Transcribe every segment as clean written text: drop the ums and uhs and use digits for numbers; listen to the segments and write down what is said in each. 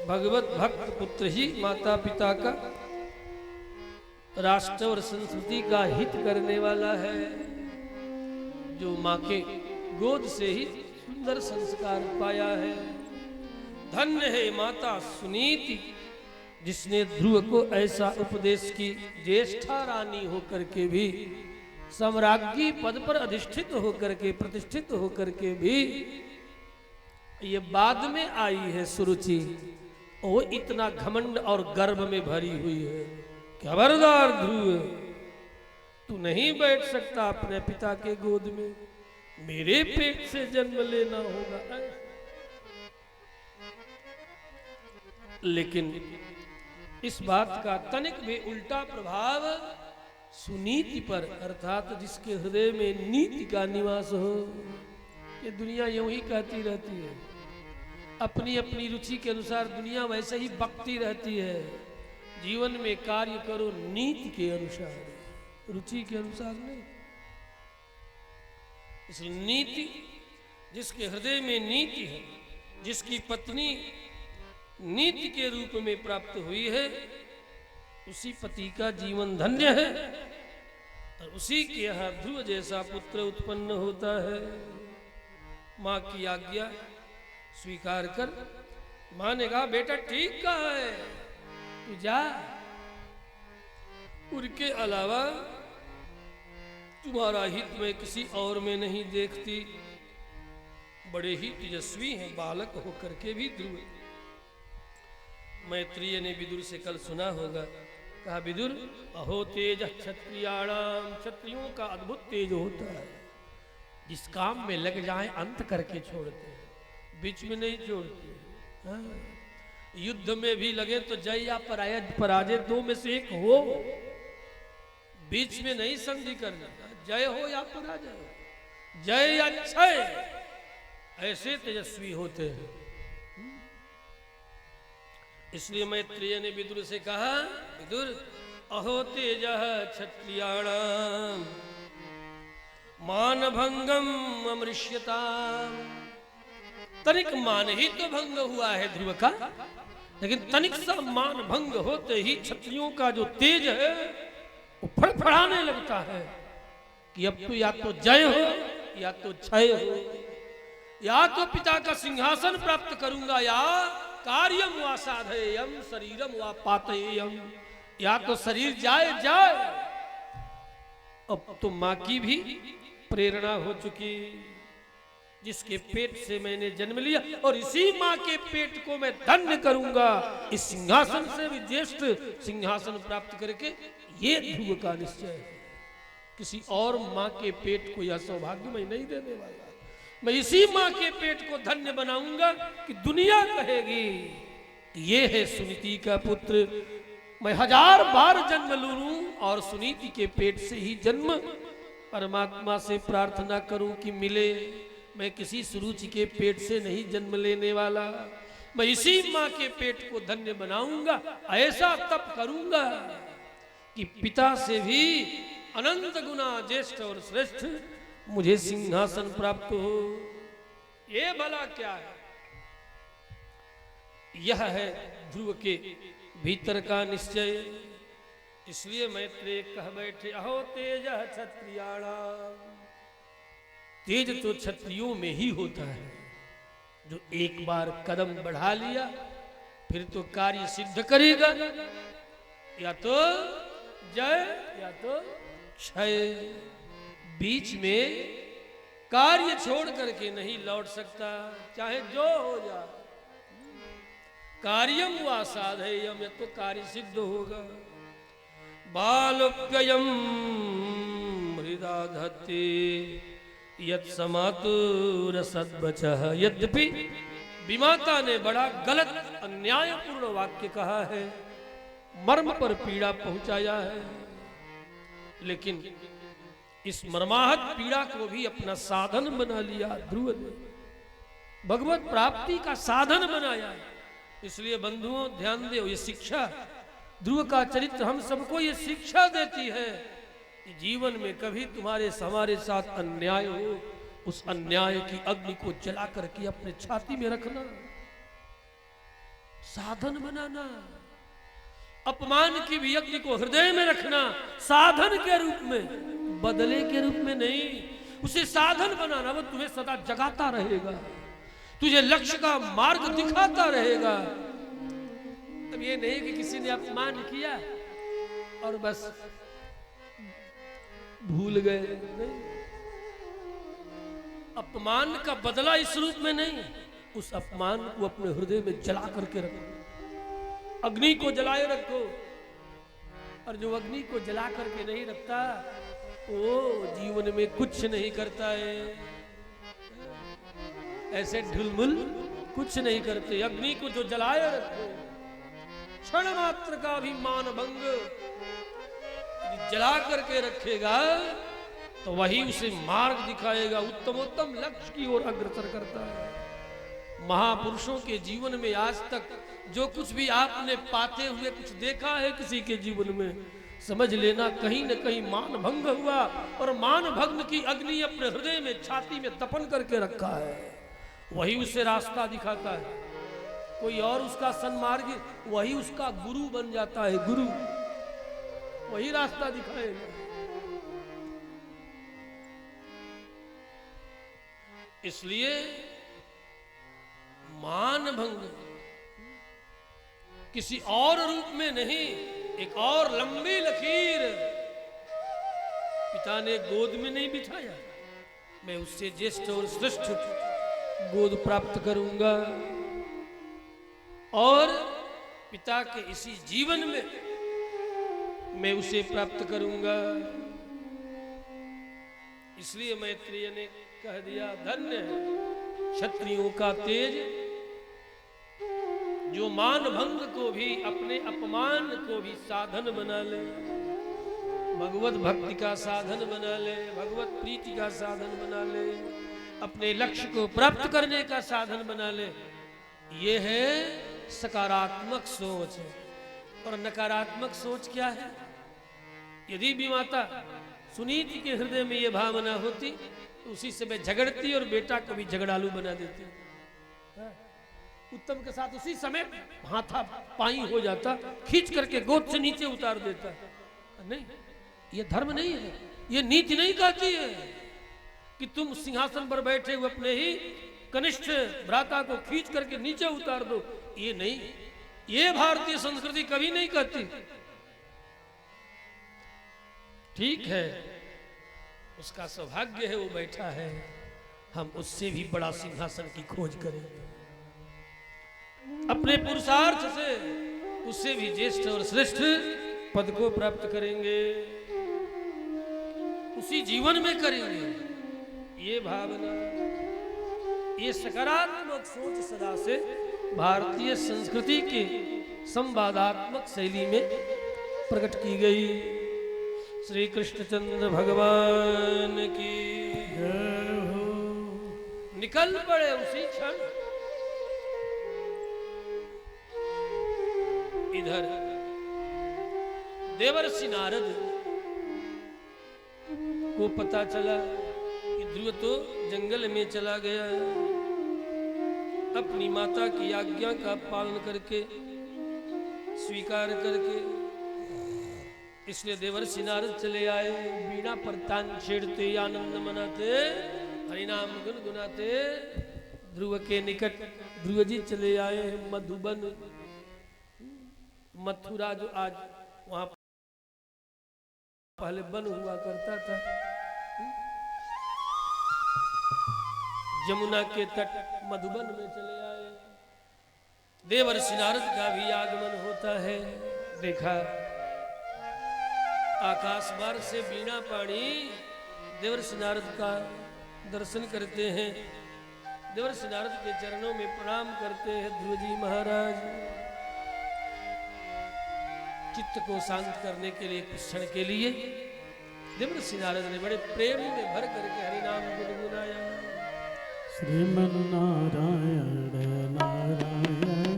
भगवत भक्त पुत्र ही माता पिता का, राष्ट्र और संस्कृति का हित करने वाला है, जो माँ के गोद से ही सुंदर संस्कार पाया है। धन्य है माता सुनीति, जिसने ध्रुव को ऐसा उपदेश की, ज्येष्ठा रानी होकर के भी, सम्राज्ञी पद पर अधिष्ठित होकर के, प्रतिष्ठित होकर के भी, ये बाद में आई है सुरुचि, वो इतना घमंड और गर्व में भरी हुई है। खबरदार ध्रुव, तू नहीं बैठ सकता अपने पिता के गोद में, मेरे पेट से जन्म लेना होगा। लेकिन इस बात का तनिक भी उल्टा प्रभाव सुनीति पर, अर्थात जिसके हृदय में नीति का निवास हो। ये दुनिया यूं ही कहती रहती है, अपनी अपनी रुचि के अनुसार दुनिया वैसे ही बकती रहती है। जीवन में कार्य करो नीति के अनुसार, रुचि के अनुसार नहीं। इसलिए नीति, जिसके हृदय में नीति है, जिसकी पत्नी नीति के रूप में प्राप्त हुई है, उसी पति का जीवन धन्य है और उसी के यहाँ ध्रुव जैसा पुत्र उत्पन्न होता है। माँ की आज्ञा स्वीकार कर, माँ ने कहा बेटा ठीक कहा है, तू जा, उनके अलावा तुम्हारा हित मैं किसी और में नहीं देखती। बड़े ही तेजस्वी हैं बालक होकर के भी ध्रुव। मैत्रेय ने विदुर से कल सुना होगा, कहा विदुर अहो तेज क्षत्रियाणाम, क्षत्रियों का अद्भुत तेज होता है, जिस काम में लग जाए अंत करके छोड़ते हैं, बीच में नहीं छोड़ते। हाँ। युद्ध में भी लगे तो जय या पराजय दो में से एक हो, बीच में नहीं संधि करना, जय हो या पराजय हो, जय या क्षय, ऐसे तेजस्वी होते हैं। इसलिए मैत्रेय ने विदुर से कहा, विदुर अहो तेज क्षत्रियाणाम मान भंगम अमृष्यताम। तनिक मान ही तो भंग हुआ है ध्रुव का, लेकिन तनिक सा मान भंग होते ही क्षत्रियों का जो तेज है वो फड़फड़ाने लगता है कि अब तो या तो जय हो या तो क्षय हो, या तो पिता का सिंहासन प्राप्त करूंगा, या कार्यम वा साधेयम शरीरम वा पातेयम, या तो शरीर जाए जाए। अब तो माँ की भी प्रेरणा हो चुकी, जिसके पेट से मैंने जन्म लिया और इसी माँ के पेट को मैं धन्य करूंगा, इस सिंहासन से भी ज्येष्ठ सिंहासन प्राप्त करके, ये ध्रुव का निश्चय है। किसी और माँ के पेट को यह सौभाग्य मैं नहीं देने वाला, मैं इसी माँ के पेट को धन्य बनाऊंगा कि दुनिया कहेगी ये है सुनीति का पुत्र। मैं 1000 बार जन्म लूं और सुनीति के पेट से ही जन्म परमात्मा से प्रार्थना करूं कि मिले। मैं किसी सुरुचि के पेट से नहीं जन्म लेने वाला, मैं इसी माँ के पेट को धन्य बनाऊंगा। ऐसा तप करूंगा कि पिता से भी अनंत गुना ज्येष्ठ और श्रेष्ठ मुझे सिंहासन प्राप्त हो। ये भला क्या है? यह है ध्रुव के भीतर का निश्चय। इसलिए मैत्रेय कह बैठे अहो तेज क्षत्रियाणाम। तेज तो क्षत्रियों में ही होता है, जो एक बार कदम बढ़ा लिया फिर तो कार्य सिद्ध करेगा, या तो जय या तो क्षय। बीच में कार्य छोड़ करके नहीं लौट सकता, चाहे जो हो जाए। कार्यम वा साधेयम, तो कार्य सिद्ध होगा। बालोप्ययम हृदा धत्ते यत् समातुर सद्वचः। यद्यपि विमाता ने बड़ा गलत अन्यायपूर्ण वाक्य कहा है, मर्म पर पीड़ा पहुंचाया है, लेकिन इस मर्माहत पीड़ा को भी अपना साधन बना लिया ध्रुव ने, भगवत प्राप्ति का साधन बनाया। इसलिए बंधुओं ध्यान दो, ये शिक्षा, ध्रुव का चरित्र हम सबको ये शिक्षा देती है कि जीवन में कभी तुम्हारे हमारे साथ अन्याय हो, उस अन्याय की अग्नि को जला करके अपने छाती में रखना। साधन बनाना, अपमान की भी अग्नि को हृदय में रखना, साधन के रूप में, बदले के रूप में नहीं, उसे साधन बनाना। वो तुम्हें सदा जगाता रहेगा, तुझे लक्ष्य का मार्ग दिखाता रहेगा। अब ये नहीं कि किसी ने अपमान किया और बस भूल गए, नहीं। अपमान का बदला इस रूप में नहीं, उस अपमान को अपने हृदय में जला करके रखो, अग्नि को जलाए रखो। और जो अग्नि को जला करके नहीं रखता वो जीवन में कुछ नहीं करता है, ऐसे ढुलमुल कुछ नहीं करते। अग्नि को जो जलाए रखो, क्षण मात्र का भी मान भंग जला करके रखेगा तो वही उसे मार्ग दिखाएगा, उत्तमोत्तम लक्ष्य की ओर अग्रसर करता है। महापुरुषों के जीवन में आज तक जो कुछ भी आपने पाते हुए कुछ देखा है किसी के जीवन में, समझ लेना कहीं न कहीं मान भंग हुआ, और मान भंग की अग्नि अपने हृदय में, छाती में दफन करके रखा है। वही उसे रास्ता दिखाता है, कोई और उसका सन्मार्गी, वही उसका गुरु बन जाता है, गुरु वही रास्ता दिखाएगा। इसलिए मान भंग किसी और रूप में नहीं, एक और लंबी लकीर पिता ने गोद में नहीं बिठाया, मैं उससे ज्येष्ठ और श्रेष्ठ गोद प्राप्त करूंगा, और पिता के इसी जीवन में मैं उसे प्राप्त करूंगा। इसलिए मैत्रेय ने कह दिया, धन्य है क्षत्रियों का तेज, जो मान भंग को भी, अपने अपमान को भी साधन बना ले, भगवत भक्ति का साधन बना ले, भगवत प्रीति का साधन बना ले, अपने लक्ष्य को प्राप्त करने का साधन बना ले। ये है सकारात्मक सोच। और नकारात्मक सोच क्या है? यदि भी माता सुनीति के हृदय में ये भावना होती तो उसी समय झगड़ती और बेटा को भी झगड़ालू बना देती, उत्तम के साथ उसी समय हाथा पाई हो जाता, खींच करके गोद से नीचे उतार देता। नहीं, ये धर्म नहीं है, ये नीति नहीं कहती है कि तुम सिंहासन पर बैठे हुए अपने ही कनिष्ठ भ्राता को खींच करके नीचे उतार दो। ये नहीं, ये भारतीय संस्कृति कभी नहीं कहती। ठीक है, उसका सौभाग्य है, वो बैठा है, हम उससे भी बड़ा सिंहासन की खोज करें, अपने पुरुषार्थ से उससे भी ज्येष्ठ और श्रेष्ठ पद को प्राप्त करेंगे, उसी जीवन में करेंगे। ये भावना, ये सकारात्मक सोच सदा से भारतीय संस्कृति के संवादात्मक शैली में प्रकट की गई। श्री कृष्णचंद्र भगवान की जय हो। निकल पड़े उसी क्षण। इधर देवर्षि नारद को पता चला कि ध्रुव तो जंगल में चला गया, अपनी माता की आज्ञा का पालन करके, स्वीकार करके। इसलिए देवर्षि नारद चले आए, बीणा पर तान छेड़ते, आनंद मनाते, हरिनाम गुनगुनाते ध्रुव के निकट। ध्रुव जी चले आए मधुबन, मथुरा जो आज वहां पहले वन हुआ करता था, यमुना के तट मधुबन में चले आए। देवर्षि नारद का भी आगमन होता है। देखा आकाश मार्ग से बीणा पाणी देवर्षि नारद का दर्शन करते हैं, देवर्षि नारद के चरणों में प्रणाम करते हैं। ध्रुव जी महाराज चित्त को शांत करने के लिए, कुछ क्षण के लिए देवर्षि नारद ने बड़े प्रेम में भर करके हरिनाम गुनगुनाया। श्रीमन नारायण नारायण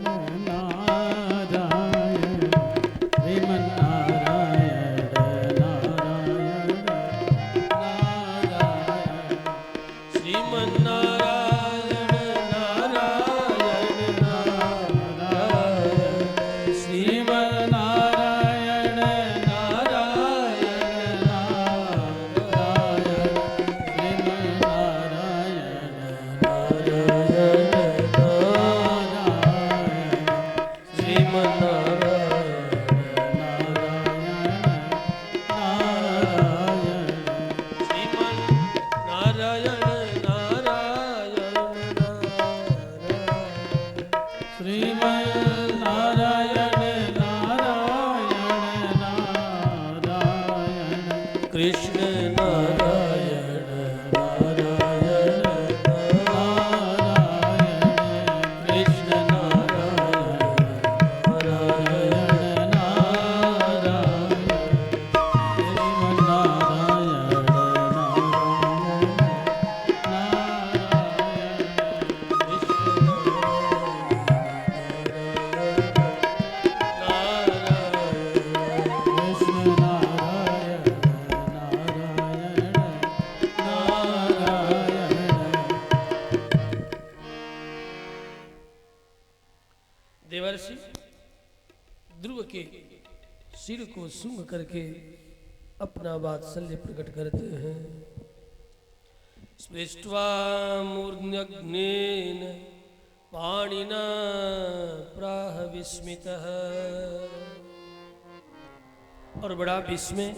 नारायण, श्रीमन नारायण नारायण नारायण, श्रीमन नारायण नारायण नारायण, श्रीमन्नारायण नारायण नारायण कृष्ण नारायण नारायण नारायण कृष्ण नारायण नारायण श्रीमन्नारायण कृष्ण नारायण नारायण नारायण। देवर्षि ध्रुव के सिर को सूंघ करके अपना वात्सल्य प्रकट करते हैं। स्पृष्ट्वा मूर्ध्न्यग्नेन पाणिना प्राह विस्मितः, और बड़ा विस्मय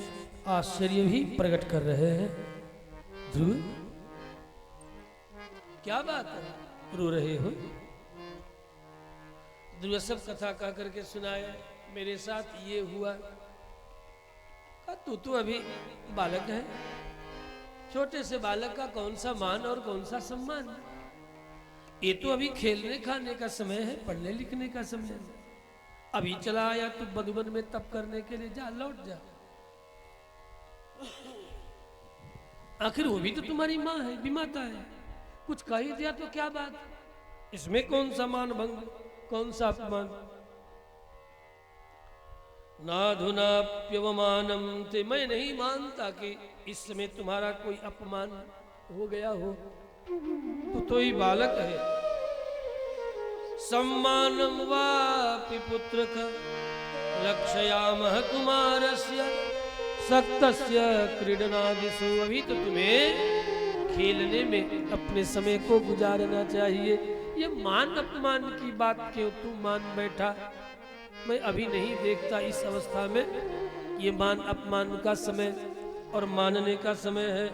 आश्चर्य भी प्रकट कर रहे हैं। ध्रुव क्या बात है, रो रहे हो? ध्रुव सब कथा कह करके सुनाया, मेरे साथ ये हुआ। तू तो अभी बालक है, छोटे से बालक का कौन सा मान और कौन सा सम्मान? ये तो अभी खेलने खाने का समय है, पढ़ने लिखने का समय है। अभी चला आया तू मधुबन में तप करने के लिए, जा लौट जा। आखिर वो भी तो तुम्हारी माँ है, विमाता है, कुछ कह ही दिया तो क्या बात? इसमें कौन सा मान भंग, कौन सा अपमान? नाधुनाप्यवमानम ते, मैं नहीं मानता कि इस समय तुम्हारा कोई अपमान हो गया हो, तो ही बालक है। सम्मानम वापि पुत्रक लक्षयामः कुमारस्य सक्तस्य क्रीडनादिषु, अभी तो तुम्हें खेलने में अपने समय को गुजारना चाहिए। ये मान अपमान की बात क्यों तू मान बैठा? मैं अभी नहीं देखता इस अवस्था में ये मान अपमान का समय और मानने का समय है।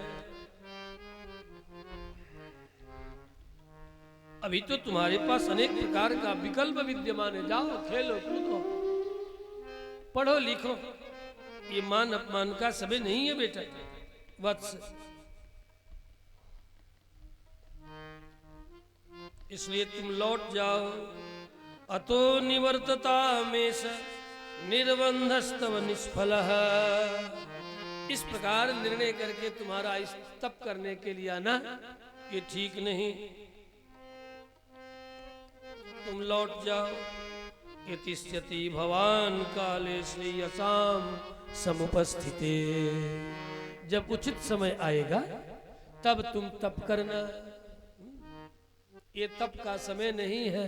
अभी तो तुम्हारे पास अनेक प्रकार का विकल्प विद्यमान है, जाओ खेलो कूदो पढ़ो लिखो, ये मान अपमान का समय नहीं है बेटा वत्स। इसलिए तुम लौट जाओ। अतो निवर्तता में स निर्बंधस्तव निष्फलः, इस प्रकार निर्णय करके तुम्हारा इस तप करने के लिए आना ये ठीक नहीं। तुम लौट जाओ। यतिष्यति भवान काले श्रेयसाम समुपस्थिते, जब उचित समय आएगा तब तुम तप करना। ये तप का समय नहीं है,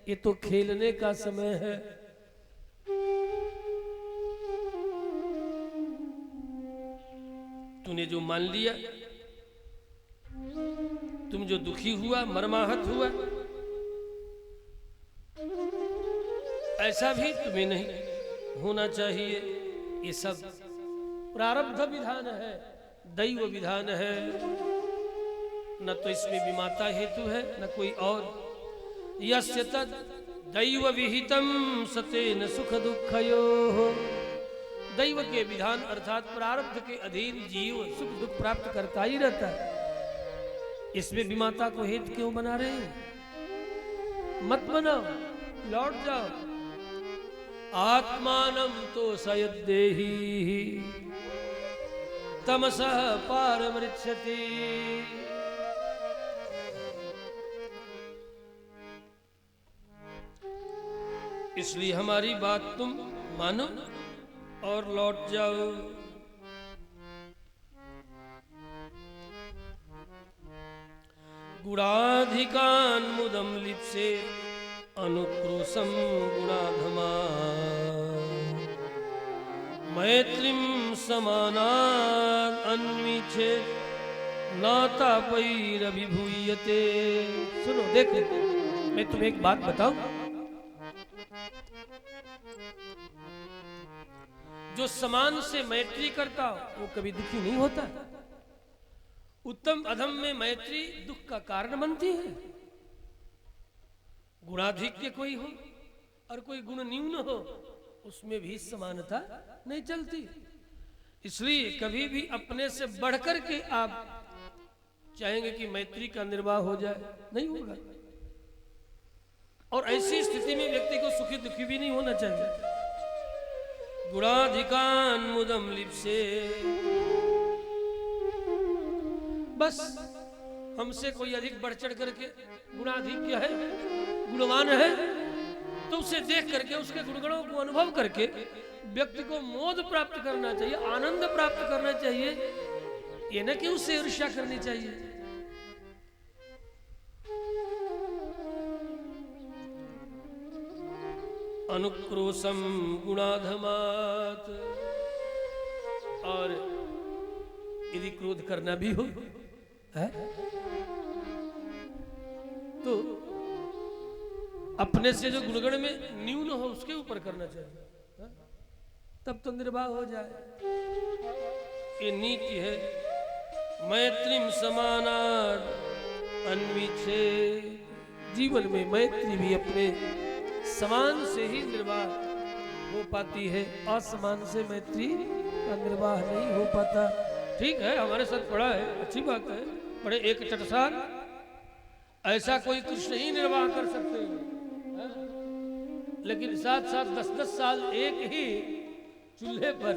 ये तो खेलने का समय है। तूने जो मान लिया, तुम जो दुखी हुआ, मर्माहत हुआ, ऐसा भी तुम्हें नहीं होना चाहिए। ये सब प्रारब्ध विधान है, दैव विधान है, न तो इसमें विमाता हेतु है न कोई और। यस्य तद् दैव विहितम सतेन सुख दुःखयोः, दैव के विधान अर्थात प्रारब्ध के अधीन जीव सुख दुख प्राप्त करता ही रहता है। इसमें विमाता को हेतु क्यों बना रहे हैं? मत बनाओ, लौट जाओ। आत्मानं तो सयद्देहि तमसः पारमृच्छति, इसलिए हमारी बात तुम मानो और लौट जाओ। गुणाधिकान् मुदं लिप्से अनुक्रोशं गुणाधमा, मैत्रीं समानात् अन्वीक्षे नातापैरभिभूयते। सुनो, देखो, मैं तुम्हें एक बात बताऊं। जो समान से मैत्री करता हो वो कभी दुखी नहीं होता। उत्तम अधम में मैत्री दुख का कारण बनती है। गुणाधिक्य कोई हो और कोई गुण न्यून हो, उसमें भी समानता नहीं चलती। इसलिए कभी भी अपने से बढ़कर के आप चाहेंगे कि मैत्री का निर्वाह हो जाए, नहीं होगा। और ऐसी स्थिति में व्यक्ति को सुखी दुखी भी नहीं होना चाहिए। गुणाधिकान मुदम लिप्से, बस हमसे कोई अधिक बढ़ चढ़ करके गुणाधिक्य है, गुणवान है, तो उसे देख करके उसके गुणगणों को अनुभव करके व्यक्ति को मोद प्राप्त करना चाहिए, आनंद प्राप्त करना चाहिए, ये न कि उससे ईर्ष्या करनी चाहिए। अनुक्रोशम गुणाधमात, और यदि क्रोध करना भी हो है तो अपने से जो गुणगण में न्यून हो उसके ऊपर करना चाहिए, है? तब तो निर्वाह हो जाए। ये नीति है। मैत्रीम समानार अन्विच्छे, जीवन में मैत्री भी अपने समान से ही निर्वाह हो पाती है, असमान से मैत्री का निर्वाह नहीं हो पाता। ठीक है, हमारे साथ पड़ा है, अच्छी बात है, बड़े एक टटसार, ऐसा कोई कृष्ण ही निर्वाह कर सकते हैं, लेकिन साथ साथ 10-10 साल एक ही चूल्हे पर,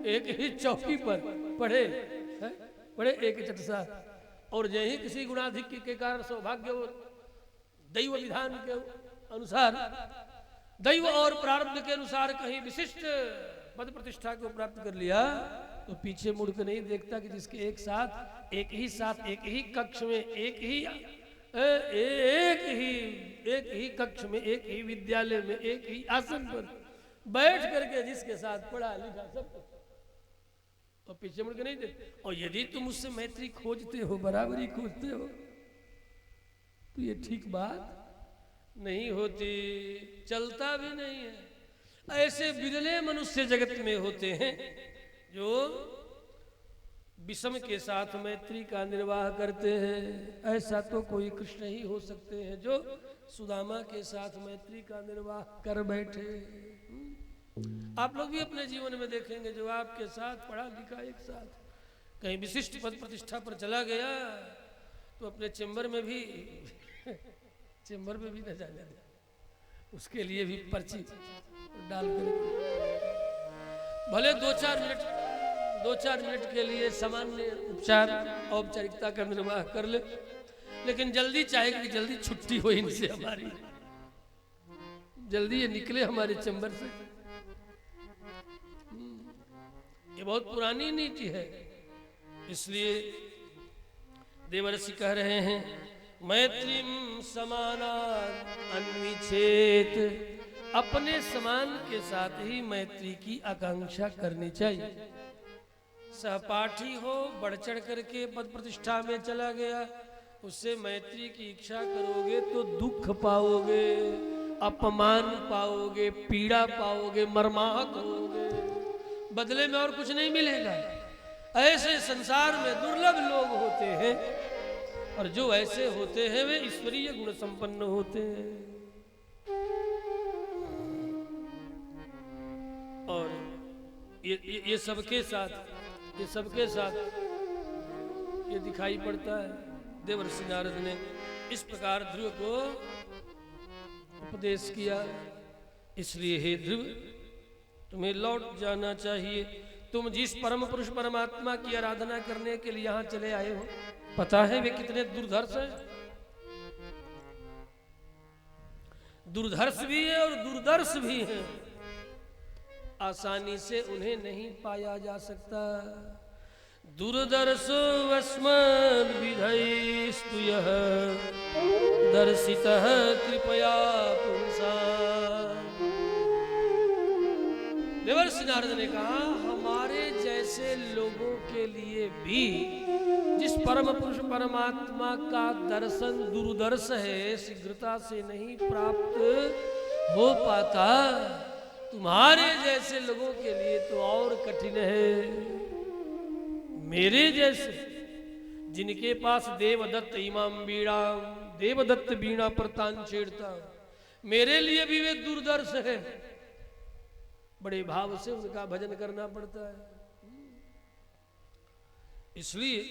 एक ही चौकी पर पड़े, बड़े एक टटसार, और यही किसी गुणाधिक्य के कारण सौभाग्य और दैव विधान के अनुसार, दैव और प्रारब्ध के अनुसार कहीं विशिष्ट पद प्रतिष्ठा को प्राप्त कर लिया, तो पीछे मुड़ कर नहीं देखता कि जिसके एक ही कक्ष में, एक ही कक्ष में, एक ही विद्यालय में, एक ही आसन पर बैठ करके जिसके साथ पढ़ा लिखा सब कुछ, और पीछे मुड़ के नहीं देखते। और यदि तुम उससे मैत्री खोजते हो, बराबरी खोजते हो, तो ये ठीक बात नहीं होती, चलता भी नहीं है। ऐसे बिरले मनुष्य जगत में होते हैं जो विषम के साथ मैत्री का निर्वाह करते हैं। ऐसा तो कोई कृष्ण ही हो सकते हैं जो सुदामा के साथ मैत्री का निर्वाह कर बैठे। आप लोग भी अपने जीवन में देखेंगे, जो आपके साथ पढ़ा लिखा एक साथ कहीं विशिष्ट पद प्रतिष्ठा पर चला गया, तो अपने चेंबर में भी न जाने दे, उसके लिए भी पर्ची डाल कर भले 2-4 मिनट के लिए सामान्य उपचार औपचारिकता का निर्वाह कर ले, लेकिन जल्दी चाहेगा कि जल्दी छुट्टी हो इनसे, हमारी जल्दी ये निकले हमारे चैम्बर से। ये बहुत पुरानी नीति है। इसलिए देवर्षि कह रहे हैं, मैत्रीम समानान अन्विच्छेत, अपने समान के साथ ही मैत्री की आकांक्षा करनी चाहिए। सहपाठी हो, बढ़ चढ़ करके पद प्रतिष्ठा में चला गया, उससे मैत्री की इच्छा करोगे तो दुख पाओगे, अपमान पाओगे, पीड़ा पाओगे, मर्माहत होगे, बदले में और कुछ नहीं मिलेगा। ऐसे संसार में दुर्लभ लोग होते हैं, और जो ऐसे होते हैं वे ईश्वरीय गुण संपन्न होते हैं। और ये सबके साथ ये दिखाई पड़ता है। देवर्षि नारद ने इस प्रकार ध्रुव को उपदेश किया। इसलिए हे ध्रुव, तुम्हें लौट जाना चाहिए। तुम जिस परम पुरुष परमात्मा की आराधना करने के लिए यहाँ चले आए हो, पता है वे कितने दुर्धर्ष हैं? दुर्धर्ष भी है और दुर्दर्श भी है। आसानी से उन्हें नहीं पाया जा सकता। दुर्दर्शो अस्मद् विधैस्तु यः दर्शितः कृपया पुंसा। देवर्षि नारद ने कहा, हमारे जैसे लोगों के लिए भी जिस परम पुरुष परमात्मा का दर्शन दुर्दर्श है, शीघ्रता से नहीं प्राप्त हो पाता, तुम्हारे जैसे लोगों के लिए तो और कठिन है। मेरे जैसे जिनके पास देवदत्त इमाम बीड़ा देवदत्त बीणा पर तान छेड़ता हूं, मेरे लिए भी वे दूरदर्श है। बड़े भाव से उनका भजन करना पड़ता है। इसलिए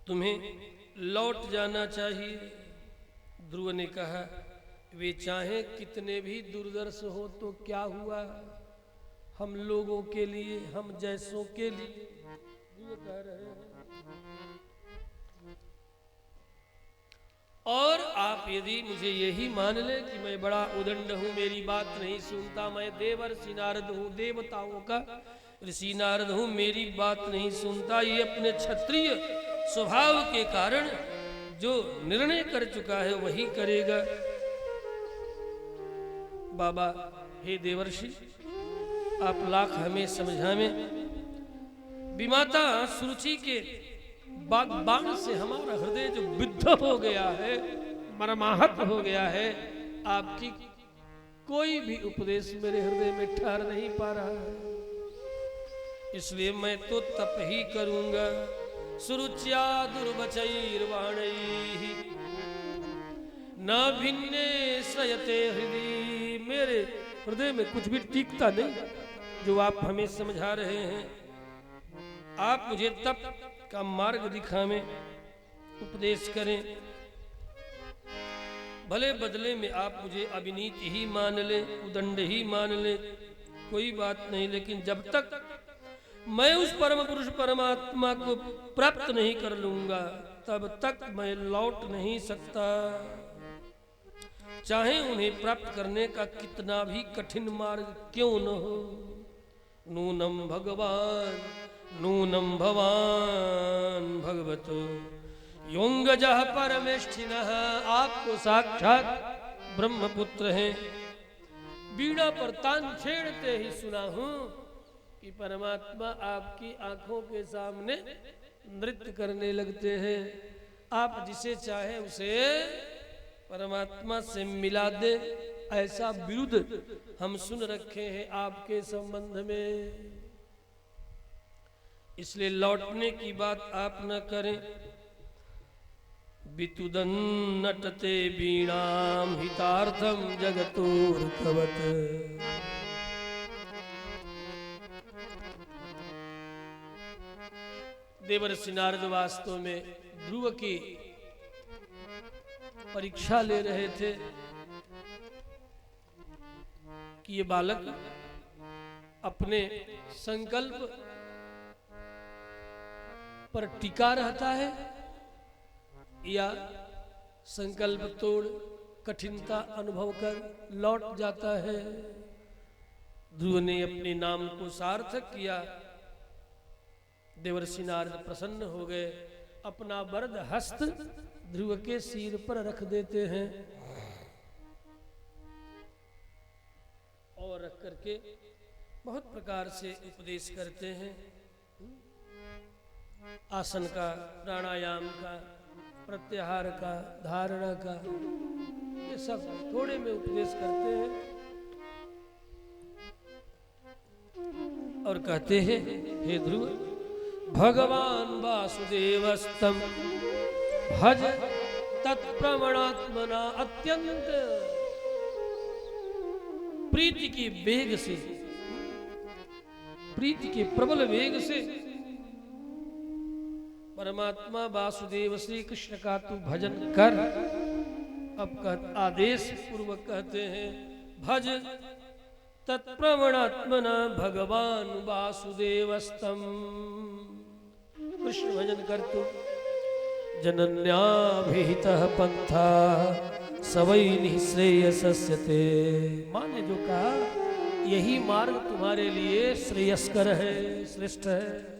तुम्हें लौट जाना चाहिए। ध्रुव ने कहा, वे चाहे कितने भी दूरदर्श हो तो क्या हुआ, हम लोगों के लिए, हम जैसों के लिए। ध्रुव कह रहे हैं, और आप यदि मुझे यही मान ले कि मैं बड़ा उदंड हूं, मेरी बात नहीं सुनता, मैं देवर्षि नारद हूं, देवताओं का ऋषि नारद हूं, मेरी बात नहीं सुनता, ये अपने क्षत्रिय स्वभाव के कारण जो निर्णय कर चुका है वही करेगा। बाबा, हे देवर्षि, आप लाख हमें समझावें। विमाता सुरुचि के बाण से हमारा हृदय जो विद्ध हो गया है, मर्माहत हो गया है, आपकी कोई भी उपदेश मेरे हृदय में ठहर नहीं पा रहा है। इसलिए मैं तो तप ही करूंगा। सुरुच्या दुर्वचैर्वाणैः न भिन्ने श्रयते हृदय। मेरे हृदय में कुछ भी टीकता नहीं जो आप हमें समझा रहे हैं। आप मुझे तप का मार्ग दिखावें, उपदेश करें। भले बदले में आप मुझे अविनीत ही मान ले, उदंड ही मान ले, कोई बात नहीं, लेकिन जब तक मैं उस परम पुरुष परमात्मा को प्राप्त नहीं कर लूंगा तब तक मैं लौट नहीं सकता, चाहे उन्हें प्राप्त करने का कितना भी कठिन मार्ग क्यों न हो। नूनम भगवान नूनम भवान भगवतो योंगजः परमेष्ठिनः। आपको साक्षात ब्रह्मपुत्र हैं। बीणा पर तान छेड़ते ही सुना हूं कि परमात्मा आपकी आंखों के सामने नृत्य करने लगते हैं। आप जिसे चाहे उसे परमात्मा से मिला दे, ऐसा विरुद्ध हम सुन रखे हैं आपके संबंध में। इसलिए लौटने की बात आप न करें। वितुदन नटते बीणाम हितार्थम जगतोर्कवत। देवर्षि नारद वास्तव में ध्रुव की परीक्षा ले रहे थे कि ये बालक अपने संकल्प पर टिका रहता है या संकल्प तोड़ कठिनता अनुभव कर लौट जाता है। ध्रुव ने अपने नाम को सार्थक किया। देवर्षि नारद प्रसन्न हो गए, अपना वरद हस्त ध्रुव के सिर पर रख देते हैं और रख करके बहुत प्रकार से उपदेश करते हैं। आसन का, प्राणायाम का, प्रत्याहार का, धारणा का, ये सब थोड़े में उपदेश करते हैं और कहते हैं, हे ध्रुव, भगवान वासुदेवस्तम भज तत्प्रवणात्मना। अत्यंत प्रीति की वेग से, प्रीति के प्रबल वेग से परमात्मा वासुदेव श्री कृष्ण का तू भजन कर। अब आदेश पूर्वक कहते हैं, भज तत्प्रवणात्मना भगवान वासुदेवस्तम। कृष्ण भजन कर तू। जनन्याभिहितः पंथा सवै निःश्रेयसस्यते। माँ ने जो कहा यही मार्ग तुम्हारे लिए श्रेयस्कर है, श्रेष्ठ है।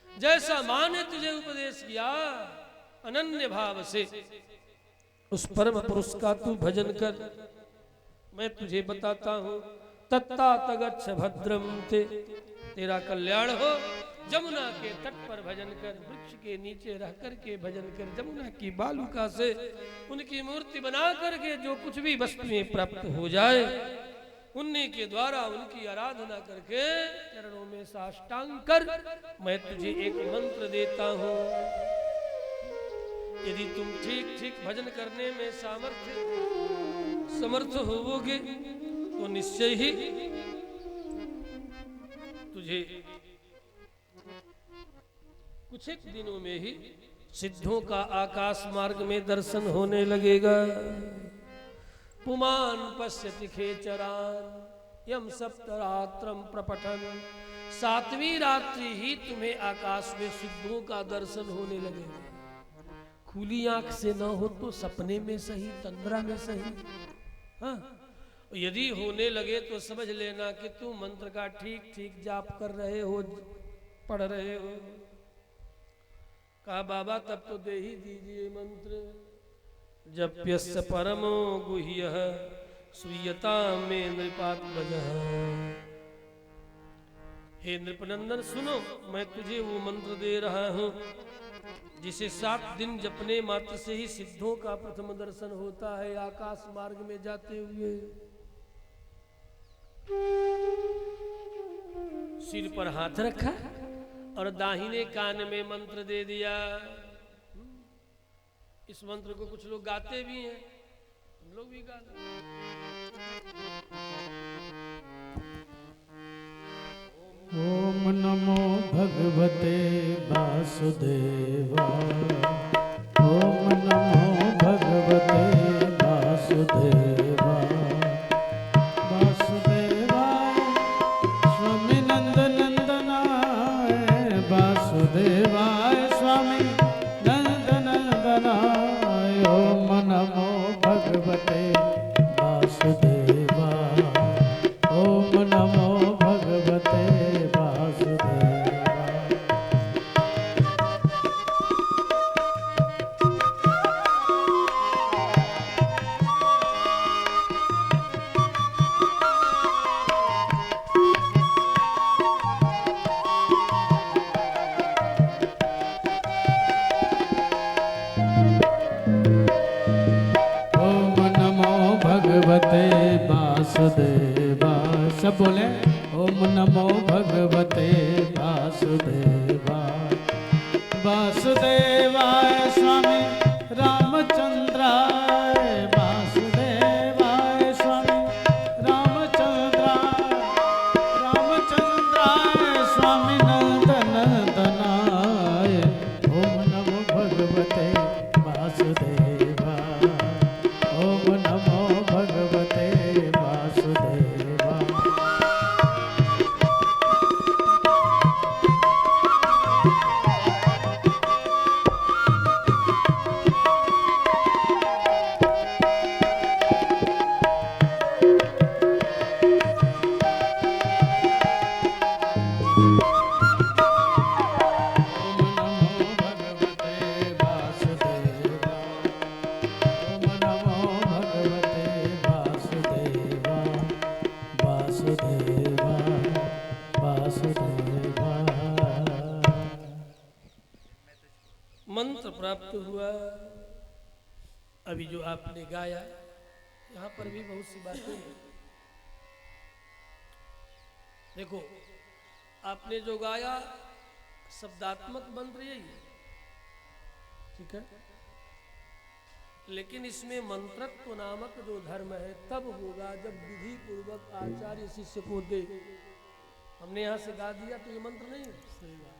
जैसा माँ ने तुझे उपदेश किया अनन्य भाव से उस परम पुरुष का तू भजन कर। मैं तुझे बताता हूँ, तत्ता तगच्छ भद्रम ते, तेरा कल्याण हो। जमुना के तट पर भजन कर, वृक्ष के नीचे रह करके भजन कर, जमुना की बालुका से उनकी मूर्ति बना करके जो कुछ भी वस्तुएं प्राप्त हो जाए उन्हीं के द्वारा उनकी आराधना करके चरणों में साष्टांग कर। मैं तुझे एक मंत्र देता हूँ, यदि तुम ठीक ठीक भजन करने में समर्थ होवोगे तो निश्चय ही तुझे कुछ एक दिनों में ही सिद्धों का आकाश मार्ग में दर्शन होने लगेगा। पुमान पश्यति खेचरान यम सप्तरात्रम प्रपठन, 7वीं रात्रि ही तुम्हें आकाश में सिद्धों का दर्शन होने लगेगा। खुली आंख से न हो तो सपने में सही, तंद्रा में सही। हाँ, यदि होने लगे तो समझ लेना कि तुम मंत्र का ठीक ठीक जाप कर रहे हो, पढ़ रहे हो। कहा बाबा तब तो दे ही दीजिए मंत्र। जप्यस्य परमो गुह्यः स्वीयता में नृपात्मजः। हे नृपनंदन सुनो, मैं तुझे वो मंत्र दे रहा हूं जिसे 7 दिन जपने मात्र से ही सिद्धों का प्रथम दर्शन होता है आकाश मार्ग में जाते हुए। सिर पर हाथ रखा और दाहिने कान में मंत्र दे दिया। इस मंत्र को कुछ लोग गाते भी हैं, हम लोग भी गाते हैं। ओम नमो भगवते वासुदेवाय। ओम नमो भगवते वासुदेवाय। वासुदेवाय स्वामी नंदनंदनाय। वासुदेवाय स्वामी नंदनंदनाय। ओम नमो भगवते वासुदेवाय। ओम नमो भगवते वासुदेवाय। ओम नमो भगवते वासुदेवाय। सब बोले ओम नमो भगवते वासुदेवाय। वासुदेवाय स्वामी रामचंद्राय। वासुदेवाय स्वामी रामचंद्राय। रामचंद्राय स्वामी नंदनंदनाय। ओम नमो भगवते वासुदेवाय। ओम नमो भगवते वासुदेवाय। मंत्र प्राप्त हुआ। अभी जो आपने गाया यहाँ पर भी बहुत सी बातें हैं। देखो आपने जो गाया शब्दात्मक मंत्र यही है, ठीक है, लेकिन इसमें मंत्रत्व नामक जो धर्म है तब होगा जब विधि पूर्वक आचार्य शिष्य को दे। हमने यहाँ से गा दिया तो ये मंत्र नहीं है। सही बात।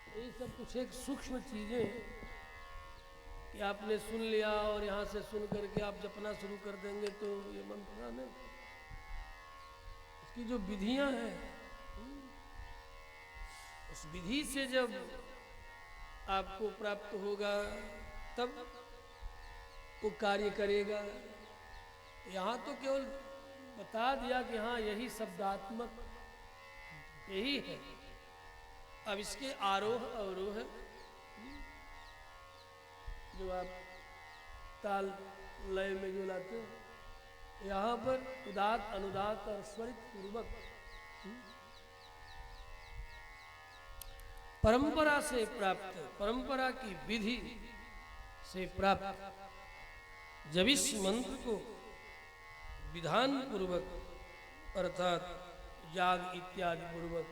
ये सब कुछ एक सूक्ष्म चीजें कि आपने सुन लिया और यहाँ से सुन करके आप जपना शुरू कर देंगे तो ये मंत्र नहीं। इसकी जो विधियां हैं उस विधि से जब आपको प्राप्त होगा तब वो कार्य करेगा। यहाँ तो केवल बता दिया कि हाँ यही शब्दात्मक यही है। अब इसके आरोह अवरोह जो आप ताल लय में जो लाते हैं, यहाँ पर उदात अनुदात और स्वरित पूर्वक परंपरा से प्राप्त, परंपरा की विधि से प्राप्त जब इस मंत्र को विधान पूर्वक अर्थात याग इत्यादि पूर्वक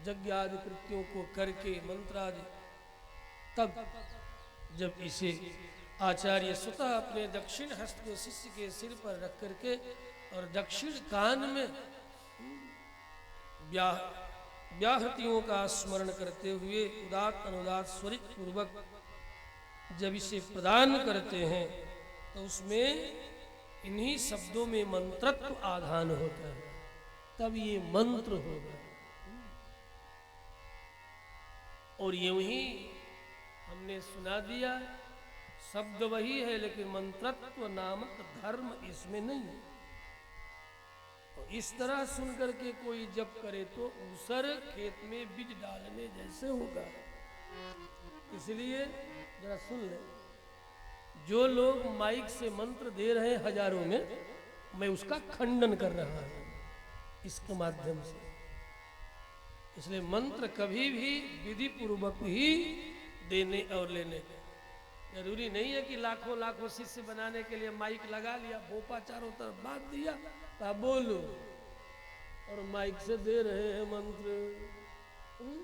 यज्ञ आदि कृत्यों को करके मंत्रादि तब जब इसे आचार्य स्वतः अपने दक्षिण हस्त को शिष्य के सिर पर रख करके और दक्षिण कान में व्याहतियों का स्मरण करते हुए उदात अनुदात स्वरित पूर्वक जब इसे प्रदान करते हैं तो उसमें इन्हीं शब्दों में मंत्रत्व आधान होता है, तब ये मंत्र होगा। और यूं ही हमने सुना दिया, शब्द वही है लेकिन मंत्रत्व नामक धर्म इसमें नहीं है। और इस तरह सुन करके कोई जप करे तो ऊसर खेत में बीज डालने जैसे होगा। इसलिए जरा सुन ले, जो लोग माइक से मंत्र दे रहे हैं हजारों में, मैं उसका खंडन कर रहा हूं इसके माध्यम से। इसलिए मंत्र कभी भी विधि पूर्वक ही देने और लेने का। जरूरी नहीं है कि लाखों लाखों शिष्य बनाने के लिए माइक लगा लिया, भोपा चारों तरफ बांध दिया, तो बोलो और माइक से दे रहे हैं मंत्र,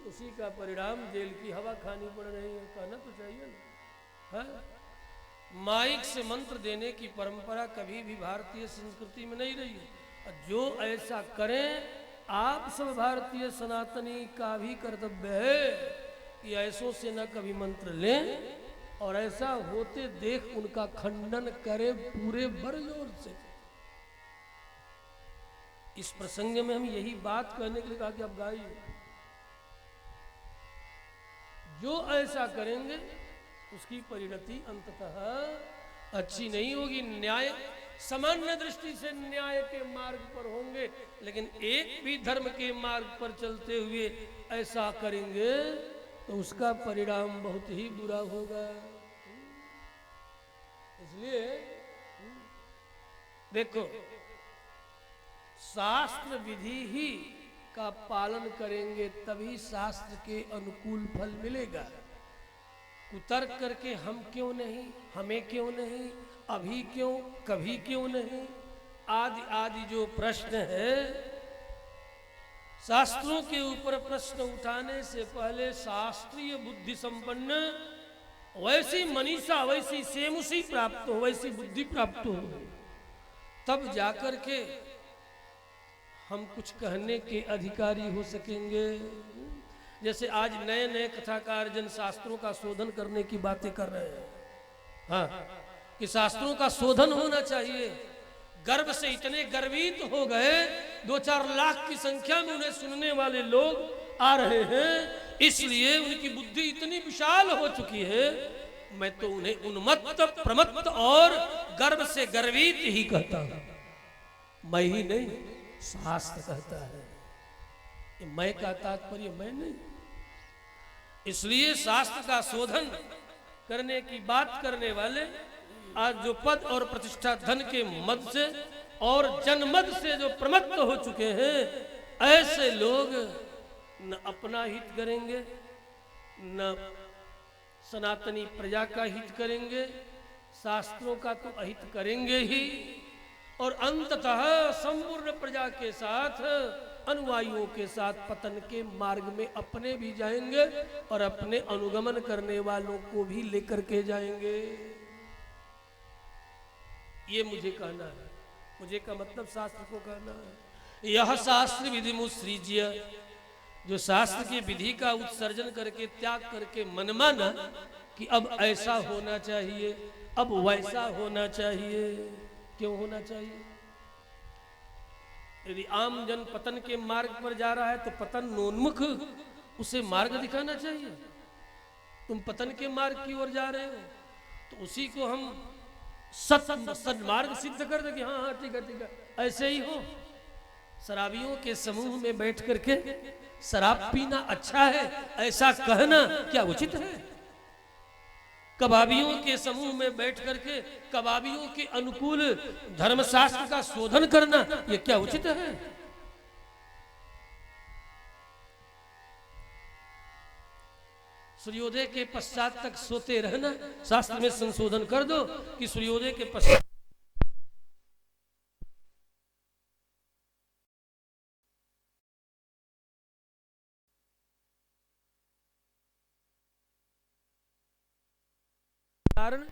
उसी का परिणाम जेल की हवा खानी पड़ रही है। कहना तो चाहिए ना, है? माइक से मंत्र देने की परंपरा कभी भी भारतीय संस्कृति में नहीं रही है। जो ऐसा करें, आप सब भारतीय सनातनी का भी कर्तव्य है कि ऐसों से न कभी मंत्र लें और ऐसा होते देख उनका खंडन करें पूरे बरजोर से। इस प्रसंग में हम यही बात कहने के लिए कहा कि आप गाइए। जो ऐसा करेंगे उसकी परिणति अंततः अच्छी नहीं होगी। न्याय सामान्य दृष्टि से न्याय के मार्ग पर होंगे, लेकिन एक भी धर्म के मार्ग पर चलते हुए ऐसा करेंगे तो उसका परिणाम बहुत ही बुरा होगा। इसलिए देखो, शास्त्र विधि ही का पालन करेंगे तभी शास्त्र के अनुकूल फल मिलेगा। कुतर्क करके हम क्यों नहीं, हमें क्यों नहीं, अभी क्यों, कभी क्यों नहीं, आदि आदि जो प्रश्न है, शास्त्रों के ऊपर प्रश्न उठाने से पहले शास्त्रीय बुद्धि संपन्न वैसी मनीषा, वैसी सेमुसी प्राप्त हो, वैसी बुद्धि प्राप्त हो, तब जाकर के हम कुछ कहने के अधिकारी हो सकेंगे। जैसे आज नए नए कथाकार जन शास्त्रों का शोधन करने की बातें कर रहे हैं, हाँ, कि शास्त्रों का शोधन होना चाहिए। गर्व से इतने गर्वित हो गए, 2-4 लाख की संख्या में उन्हें सुनने वाले लोग आ रहे हैं, इसलिए उनकी बुद्धि इतनी विशाल हो चुकी है, मैं तो उन्हें उन्मत्त, प्रमत्त और गर्व से गर्वित ही कहता हूं। मैं ही नहीं, शास्त्र कहता है। ये मैं का तात्पर्य मैं नहीं। इसलिए शास्त्र का शोधन करने की बात करने वाले आज जो पद और प्रतिष्ठा धन के मद से और जनमद से जो प्रमत्त हो चुके हैं, ऐसे लोग न अपना हित करेंगे, न सनातनी प्रजा का हित करेंगे, शास्त्रों का तो अहित करेंगे ही, और अंततः संपूर्ण प्रजा के साथ, अनुयायियों के साथ पतन के मार्ग में अपने भी जाएंगे और अपने अनुगमन करने वालों को भी लेकर के जाएंगे। ये मुझे कहना है। मुझे का मतलब शास्त्र को कहना है। यह शास्त्र विधि मुसृज्य, जो शास्त्र की विधि का उत्सर्जन करके, त्याग करके मन माना कि अब ऐसा होना चाहिए, अब वैसा होना चाहिए। क्यों होना चाहिए? यदि आम जन पतन के मार्ग पर जा रहा है तो पतन नोन्मुख उसे मार्ग दिखाना चाहिए। तुम पतन के मार्ग की ओर जा रहे हो तो उसी को हम सन्मार्ग सिद्ध कर दे कि हाँ हाँ ठीक है ठीक है, ऐसे ही हो। शराबियों के समूह में बैठ करके शराब पीना अच्छा है ऐसा कहना क्या उचित है? कबाबियों के समूह में बैठ करके कबाबियों के अनुकूल धर्मशास्त्र का शोधन करना यह क्या उचित है? सूर्योदय के पश्चात तक सोते रहना, शास्त्र में संशोधन कर दो कि सूर्योदय के पश्चात कारण